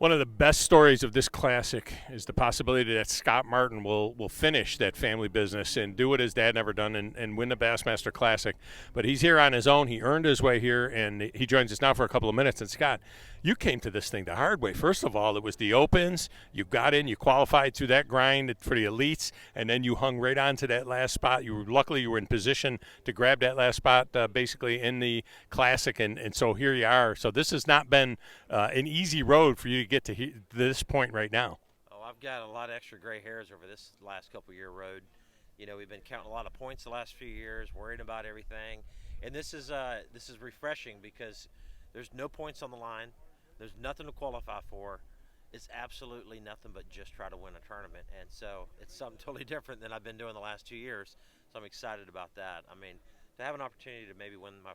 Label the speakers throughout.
Speaker 1: One of the best stories of this classic is the possibility that Scott Martin will finish that family business and do what his dad never done and win the Bassmaster Classic. But he's here on his own. He earned his way here, and he joins us now for a couple of minutes. And Scott, you came to this thing the hard way. First of all, it was the Opens. You got in, you qualified through that grind for the elites, and then you hung right on to that last spot. Luckily you were in position to grab that last spot basically in the Classic, and so here you are. So this has not been an easy road for you to get to this point right now.
Speaker 2: Oh, I've got a lot of extra gray hairs over this last couple-year road. You know, we've been counting a lot of points the last few years, worried about everything, and this is refreshing because there's no points on the line. There's nothing to qualify for. It's absolutely nothing but just try to win a tournament, and so it's something totally different than I've been doing the last 2 years. So I'm excited about that. I mean, to have an opportunity to maybe win my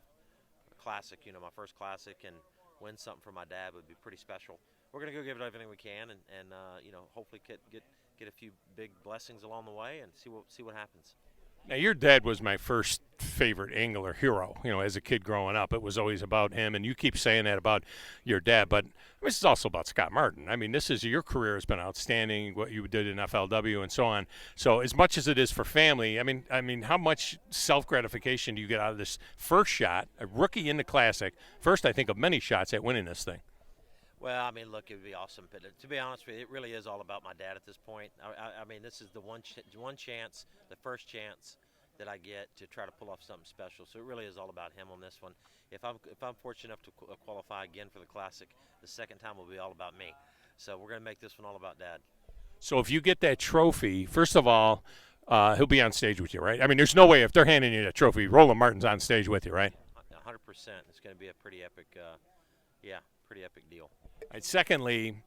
Speaker 2: Classic, you know, my first Classic, and win something for my dad would be pretty special. We're gonna go give it everything we can, and you know, hopefully get a few big blessings along the way, and see what happens.
Speaker 1: Now, your dad was my first favorite angler hero. You know, as a kid growing up, it was always about him, and you keep saying that about your dad. But this is also about Scott Martin. I mean, your career has been outstanding. What you did in FLW and so on. So, as much as it is for family, I mean, how much self gratification do you get out of this first shot, a rookie in the Classic? First, I think of many shots at winning this thing.
Speaker 2: Well, I mean, look, it would be awesome, but to be honest with you, it really is all about my dad at this point. I mean, this is the one chance, the first chance that I get to try to pull off something special. So it really is all about him on this one. If I'm fortunate enough to qualify again for the Classic, the second time will be all about me. So we're going to make this one all about Dad.
Speaker 1: So if you get that trophy, first of all, he'll be on stage with you, right? I mean, there's no way if they're handing you that trophy, Roland Martin's on stage with you, right?
Speaker 2: 100%. It's going to be a pretty epic, pretty epic deal.
Speaker 1: And secondly,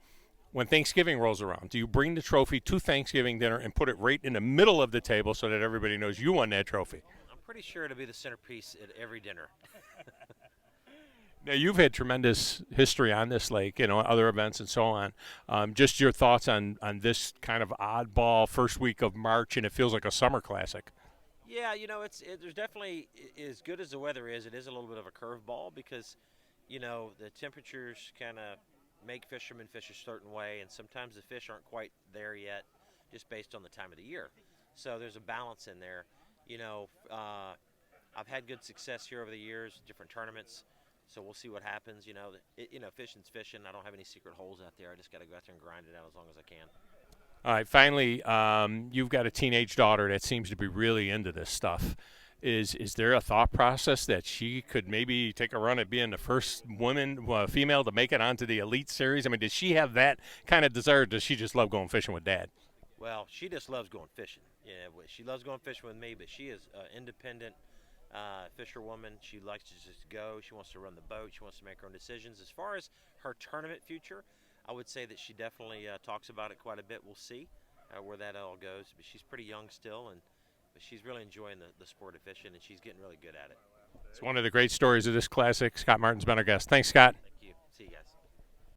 Speaker 1: when Thanksgiving rolls around, do you bring the trophy to Thanksgiving dinner and put it right in the middle of the table so that everybody knows you won that trophy?
Speaker 2: I'm pretty sure it'll be the centerpiece at every dinner.
Speaker 1: Now, you've had tremendous history on this lake, you know, other events and so on. Just your thoughts on this kind of oddball first week of March, and it feels like a summer classic.
Speaker 2: Yeah, you know, there's definitely, as good as the weather is, it is a little bit of a curveball because, you know, the temperatures kind of make fishermen fish a certain way, and sometimes the fish aren't quite there yet just based on the time of the year. So there's a balance in there. You know, I've had good success here over the years, different tournaments, so we'll see what happens. You know, fishing's fishing. I don't have any secret holes out there. I just got to go out there and grind it out as long as I can.
Speaker 1: All right, finally, you've got a teenage daughter that seems to be really into this stuff. Is there a thought process that she could maybe take a run at being the first female to make it onto the Elite Series? I mean, does she have that kind of desire, or does she just love going fishing with Dad?
Speaker 2: Well, she just loves going fishing. Yeah, she loves going fishing with me, but she is an independent fisherwoman. She likes to just go. She wants to run the boat. She wants to make her own decisions. As far as her tournament future, I would say that she definitely talks about it quite a bit. We'll see where that all goes. But she's pretty young still, but she's really enjoying the sport of fishing, and she's getting really good at it.
Speaker 1: It's one of the great stories of this Classic. Scott Martin's been our guest. Thanks, Scott.
Speaker 2: Thank you. See you guys.